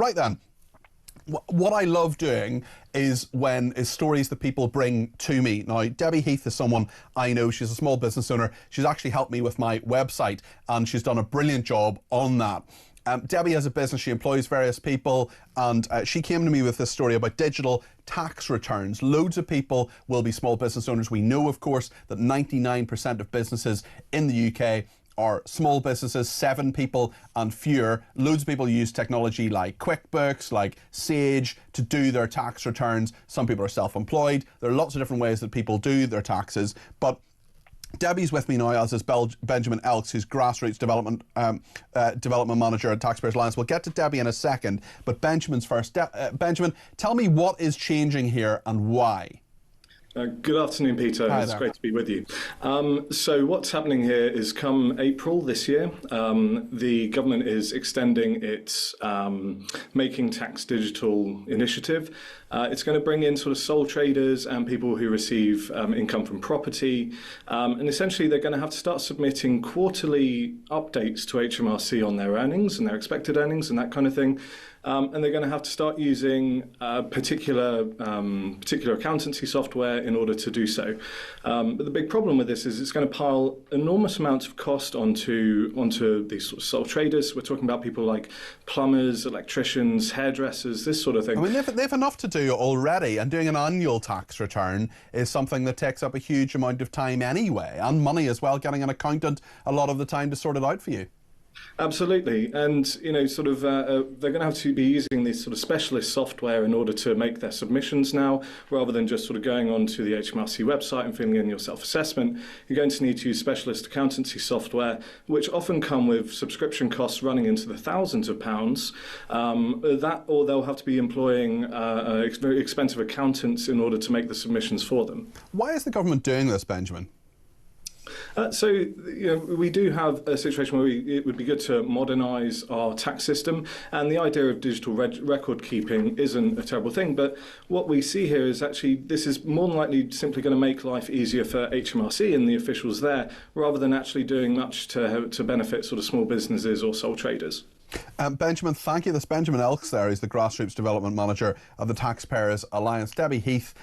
Right then. What I love doing is stories that people bring to me. Now, Debi Heath is someone I know. She's a small business owner. She's actually helped me with my website, and she's done a brilliant job on that. Debi has a business. She employs various people, and she came to me with this story about digital tax returns. Loads of people will be small business owners. We know, of course, that 99% of businesses in the UK are small businesses, 7 people and fewer. Loads of people use technology like QuickBooks, like Sage to do their tax returns. Some people are self-employed. There are lots of different ways that people do their taxes. But Debi's with me now, as is Benjamin Elks, who's Grassroots Development Manager at Taxpayers Alliance. We'll get to Debi in a second, but Benjamin's first. Benjamin, tell me what is changing here and why. Good afternoon, Peter. It's great to be with you. So what's happening here is come April this year, the government is extending its Making Tax Digital initiative. It's going to bring in sort of sole traders and people who receive income from property. And essentially, they're going to have to start submitting quarterly updates to HMRC on their earnings and their expected earnings and that kind of thing. And they're going to have to start using particular accountancy software in order to do so. But the big problem with this is it's going to pile enormous amounts of cost onto these sort of sole traders. We're talking about people like plumbers, electricians, hairdressers, this sort of thing. I mean, they've enough to do already, and doing an annual tax return is something that takes up a huge amount of time anyway, and money as well, getting an accountant a lot of the time to sort it out for you. Absolutely, and sort of they're going to have to be using this sort of specialist software in order to make their submissions now, rather than just sort of going onto the HMRC website and filling in your self-assessment. You're going to need to use specialist accountancy software, which often come with subscription costs running into the thousands of pounds. Or they'll have to be employing very expensive accountants in order to make the submissions for them. Why is the government doing this, Benjamin? So we do have a situation where it would be good to modernise our tax system, and the idea of digital record keeping isn't a terrible thing. But what we see here is actually this is more than likely simply going to make life easier for HMRC and the officials there, rather than actually doing much to benefit sort of small businesses or sole traders. Benjamin, thank you. That's Benjamin Elks there. He's the Grassroots Development Manager of the Taxpayers Alliance. Debi Heath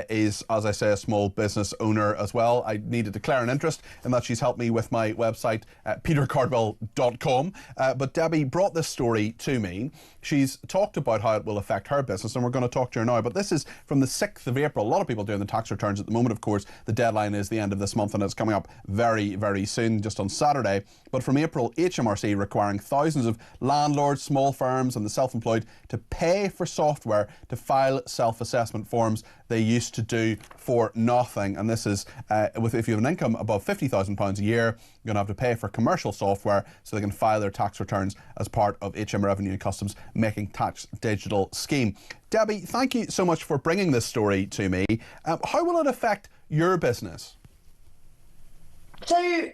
is, as I say, a small business owner as well. I need to declare an interest in that she's helped me with my website, petercardwell.com. But Debi brought this story to me. She's talked about how it will affect her business, and we're going to talk to her now. But this is from the 6th of April. A lot of people doing the tax returns at the moment, of course. The deadline is the end of this month, and it's coming up very, very soon, just on Saturday. But from April, HMRC requiring thousands of landlords, small firms and the self-employed to pay for software to file self-assessment forms they used to do for nothing. And this is, if you have an income above £50,000 a year, you're going to have to pay for commercial software so they can file their tax returns as part of HM Revenue and Customs Making Tax Digital scheme. Debi, thank you so much for bringing this story to me. How will it affect your business? So,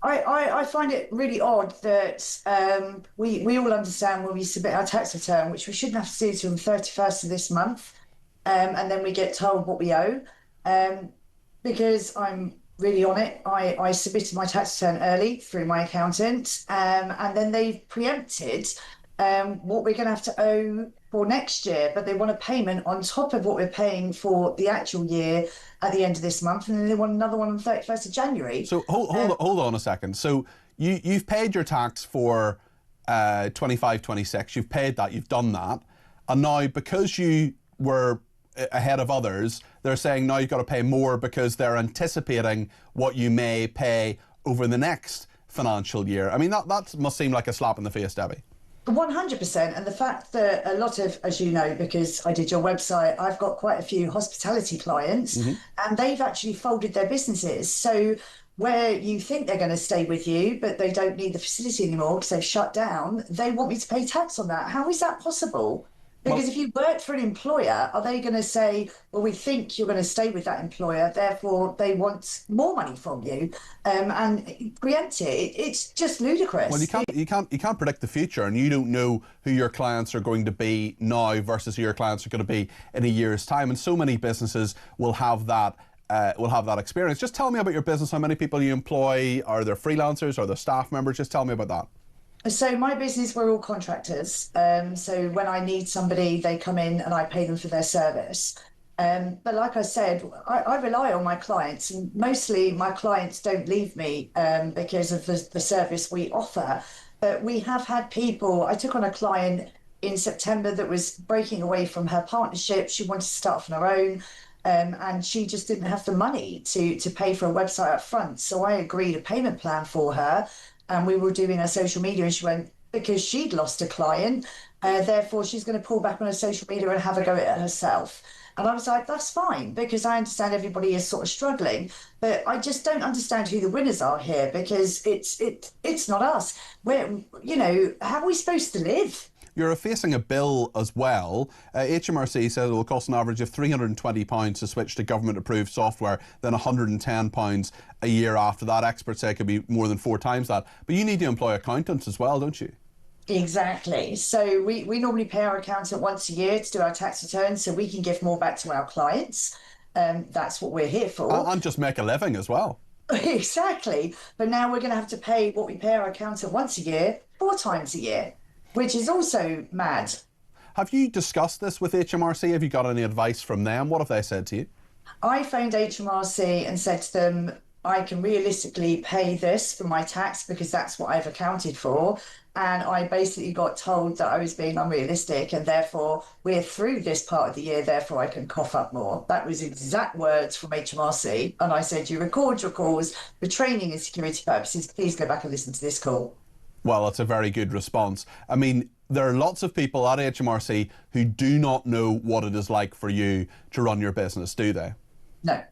I find it really odd that we all understand when we submit our tax return, which we shouldn't have to do till the 31st of this month, and then we get told what we owe. Because I'm really on it, I submitted my tax return early through my accountant, and then they've preempted what we're going to have to owe for next year, but they want a payment on top of what we're paying for the actual year at the end of this month, and then they want another one on the 31st of January. So hold on a second. So you've paid your tax for 25-26. You've paid that. You've done that, and now because you were ahead of others, they're saying now you've got to pay more because they're anticipating what you may pay over the next financial year. I mean, that must seem like a slap in the face, Debi. 100%, and the fact that a lot of, as you know, because I did your website, I've got quite a few hospitality clients, and they've actually folded their businesses. So where you think they're going to stay with you, but they don't need the facility anymore because they've shut down, they want me to pay tax on that. How is that possible? Because if you work for an employer, are they going to say, well, we think you're going to stay with that employer, therefore they want more money from you, and preempt it? It's just ludicrous. Well, you can't predict the future, and you don't know who your clients are going to be now versus who your clients are going to be in a year's time. And so many businesses will have that experience. Just tell me about your business. How many people you employ? Are there freelancers? Are there staff members? Just tell me about that. So my business, we're all contractors. So when I need somebody, they come in and I pay them for their service. But like I said, I rely on my clients, and mostly my clients don't leave me because of the service we offer. But we have had people, I took on a client in September that was breaking away from her partnership. She wanted to start off on her own. And she just didn't have the money to pay for a website up front. So I agreed a payment plan for her, and we were doing her social media, and she went, because she'd lost a client, therefore she's going to pull back on her social media and have a go at it herself. And I was like, that's fine, because I understand everybody is sort of struggling, but I just don't understand who the winners are here, because it's not us. How are we supposed to live? You're facing a bill as well. HMRC says it will cost an average of £320 to switch to government-approved software, then £110 a year after that. Experts say it could be more than 4 times that. But you need to employ accountants as well, don't you? Exactly. So we normally pay our accountant once a year to do our tax returns so we can give more back to our clients. That's what we're here for. And just make a living as well. Exactly. But now we're going to have to pay what we pay our accountant once a year, 4 times a year, which is also mad. Have you discussed this with HMRC? Have you got any advice from them? What have they said to you? I phoned HMRC and said to them, I can realistically pay this for my tax because that's what I've accounted for. And I basically got told that I was being unrealistic, and therefore we're through this part of the year, therefore I can cough up more. That was exact words from HMRC. And I said, you record your calls for training and security purposes. Please go back and listen to this call. Well, that's a very good response. I mean, there are lots of people at HMRC who do not know what it is like for you to run your business, do they? No.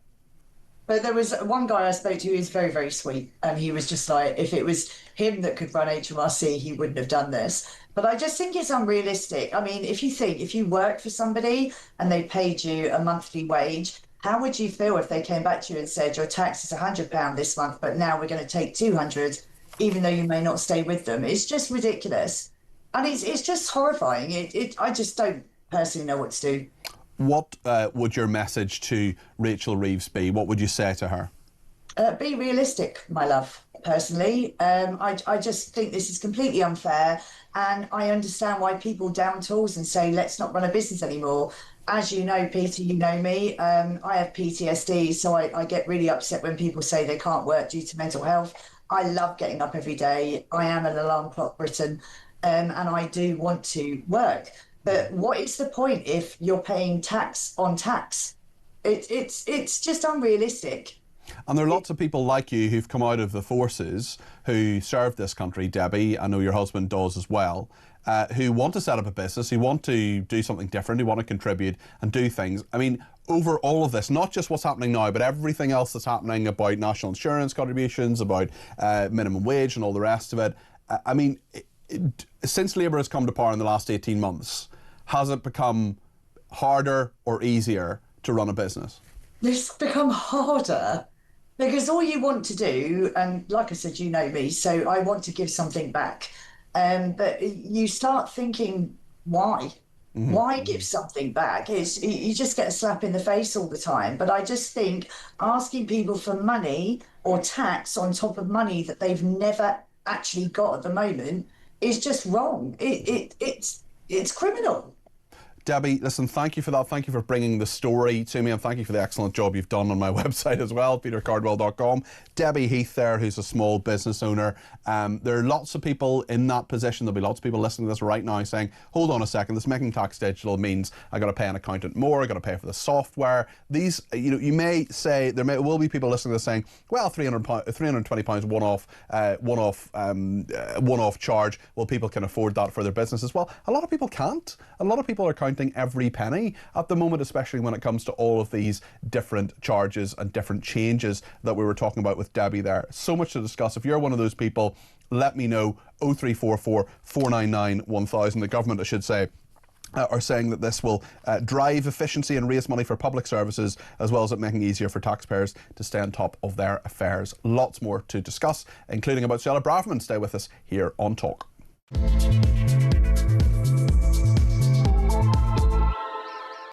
But there was one guy I spoke to who is very, very sweet. And he was just like, if it was him that could run HMRC, he wouldn't have done this. But I just think it's unrealistic. I mean, if you work for somebody and they paid you a monthly wage, how would you feel if they came back to you and said, your tax is £100 this month, but now we're going to take 200, even though you may not stay with them? It's just ridiculous. And it's just horrifying. I just don't personally know what to do. What would your message to Rachel Reeves be? What would you say to her? Be realistic, my love, personally. I just think this is completely unfair, and I understand why people down tools and say, let's not run a business anymore. As you know, Peter, you know me, I have PTSD, so I get really upset when people say they can't work due to mental health. I love getting up every day. I am an alarm clock Briton, and I do want to work. But what is the point if you're paying tax on tax? It's just unrealistic. And there are lots of people like you who've come out of the forces who served this country, Debbie, I know your husband does as well, who want to set up a business, who want to do something different, who want to contribute and do things. I mean, over all of this, not just what's happening now, but everything else that's happening about national insurance contributions, about minimum wage and all the rest of it. I mean, since Labour has come to power in the last 18 months, has it become harder or easier to run a business? It's become harder because all you want to do, and like I said, you know me, so I want to give something back. But you start thinking, why? Mm-hmm. Why give something back? You just get a slap in the face all the time. But I just think asking people for money or tax on top of money that they've never actually got at the moment is just wrong. It's criminal. Debbie, listen, thank you for that. Thank you for bringing the story to me, and thank you for the excellent job you've done on my website as well, petercardwell.com. Debi Heath there, who's a small business owner. There are lots of people in that position. There'll be lots of people listening to this right now saying, hold on a second, this making tax digital means I got to pay an accountant more, I got to pay for the software. These, you may say, will be people listening to this saying, well, £320 one-off charge, well, people can afford that for their businesses. Well, a lot of people can't. A lot of people are counting every penny at the moment, especially when it comes to all of these different charges and different changes that we were talking about with Debbie there. So much to discuss. If you're one of those people, let me know. 0344 499 1000. The government, I should say, are saying that this will drive efficiency and raise money for public services, as well as it making it easier for taxpayers to stay on top of their affairs. Lots more to discuss, including about Stella Braverman. Stay with us here on Talk.